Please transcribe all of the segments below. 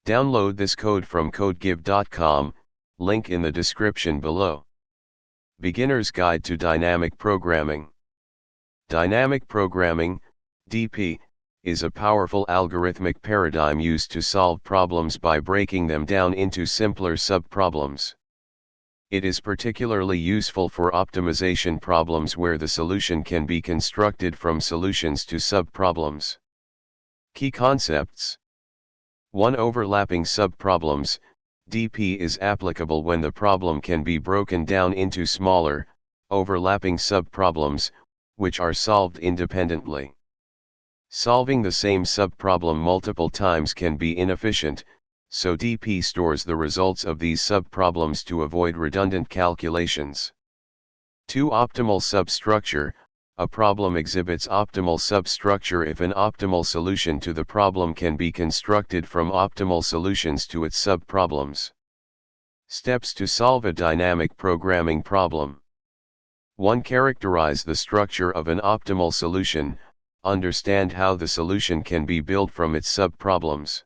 Download this code from codegive.com, link in the description below. Beginner's Guide to Dynamic Programming. Dynamic programming, DP, is a powerful algorithmic paradigm used to solve problems by breaking them down into simpler subproblems. It is particularly useful for optimization problems where the solution can be constructed from solutions to subproblems. Key concepts. 1. Overlapping subproblems. DP is applicable when the problem can be broken down into smaller, overlapping subproblems, which are solved independently. Solving the same subproblem multiple times can be inefficient, so DP stores the results of these subproblems to avoid redundant calculations. 2. Optimal substructure. A problem exhibits optimal substructure if an optimal solution to the problem can be constructed from optimal solutions to its subproblems. Steps to solve a dynamic programming problem. 1. Characterize the structure of an optimal solution. Understand how the solution can be built from its subproblems.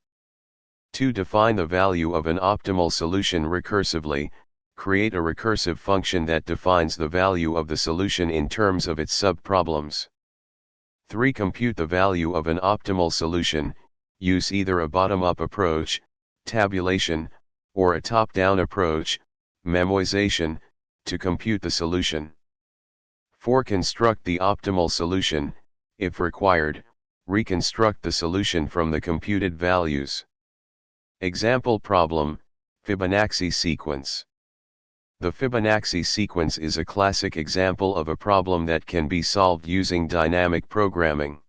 2. Define the value of an optimal solution recursively. Create a recursive function that defines the value of the solution in terms of its subproblems. 3. Compute the value of an optimal solution. Use either a bottom-up approach, tabulation, or a top-down approach, memoization, to compute the solution. 4. Construct the optimal solution. If required, reconstruct the solution from the computed values. Example problem, Fibonacci sequence. The Fibonacci sequence is a classic example of a problem that can be solved using dynamic programming.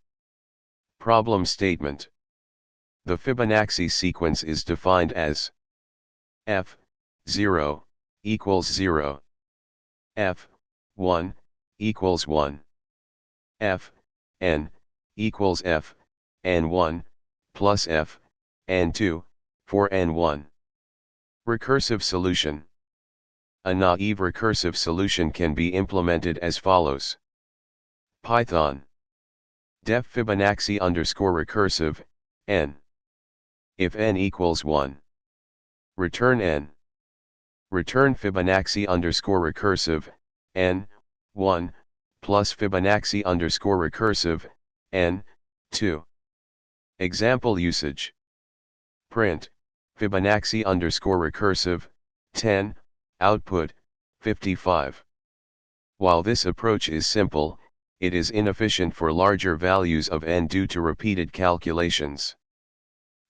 Problem statement. The Fibonacci sequence is defined as f(0) equals 0, f(1) equals 1, f(n) equals f(n1) plus f(n2) for n1. Recursive solution. A naive recursive solution can be implemented as follows. Python. Def Fibonacci _recursive, n. If n equals 1. Return n. Return Fibonacci _recursive, n, 1, plus Fibonacci _recursive, n, 2. Example usage. Print, Fibonacci _recursive, 10, output, 55. While this approach is simple, it is inefficient for larger values of n due to repeated calculations.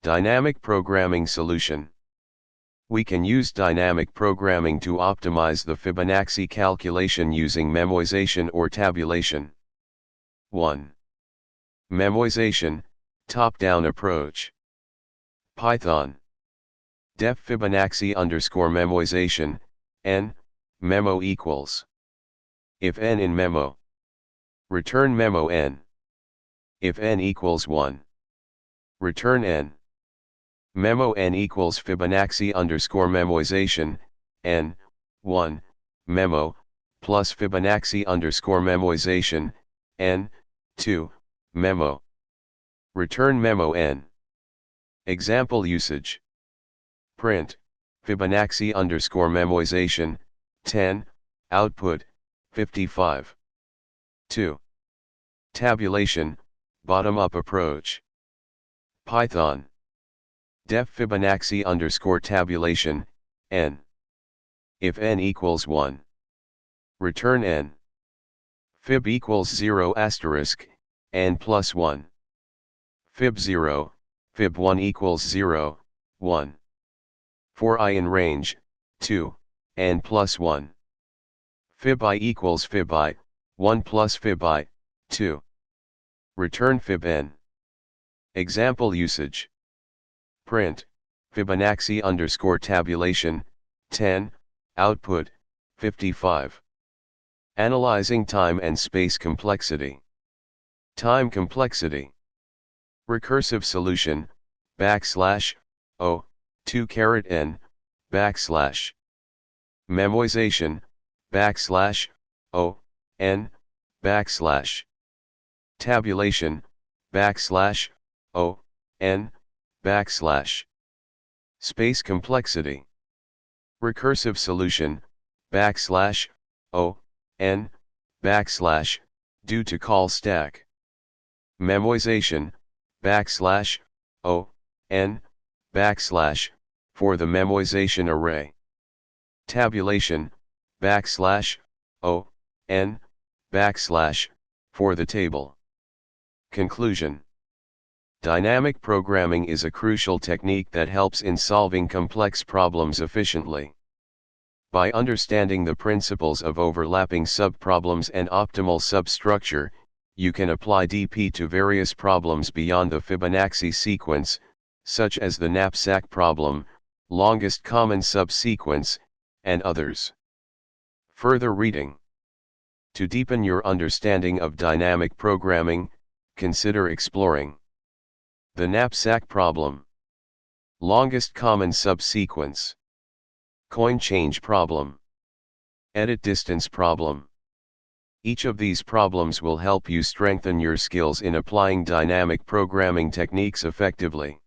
Dynamic programming solution. We can use dynamic programming to optimize the Fibonacci calculation using memoization or tabulation. 1. Memoization, top-down approach. Python. Def Fibonacci _memoization, n, memo equals. If n in memo. Return memo n. If n equals 1. Return n. Memo n equals Fibonacci _memoization, n, 1, memo, plus Fibonacci _memoization, n, 2, memo. Return memo n. Example usage. Print, Fibonacci _memoization, 10, output, 55. 2. Tabulation, bottom-up approach. Python. Def Fibonacci _tabulation, n. If n equals 1. Return n. Fib equals 0 asterisk, n plus 1. Fib 0, Fib 1 equals 0, 1. For I in range, 2, n plus 1. Fib I equals Fib I, 1 plus Fib I, 2. Return Fib n. Example usage. Print, Fibonacci _tabulation, 10, output, 55. Analyzing time and space complexity. Time complexity. Recursive solution, \o, 2 n, \. Memoization, \o, n, \. Tabulation, \o, n, \. Space complexity. Recursive solution, \o, n, due to call stack. Memoization, \o, n, for the memoization array. Tabulation, \o, n, for the table. Conclusion. Dynamic programming is a crucial technique that helps in solving complex problems efficiently. By understanding the principles of overlapping subproblems and optimal substructure, you can apply DP to various problems beyond the Fibonacci sequence, such as the knapsack problem, longest common subsequence, and others. Further reading. To deepen your understanding of dynamic programming, consider exploring the knapsack problem, longest common subsequence, coin change problem, edit distance problem. Each of these problems will help you strengthen your skills in applying dynamic programming techniques effectively.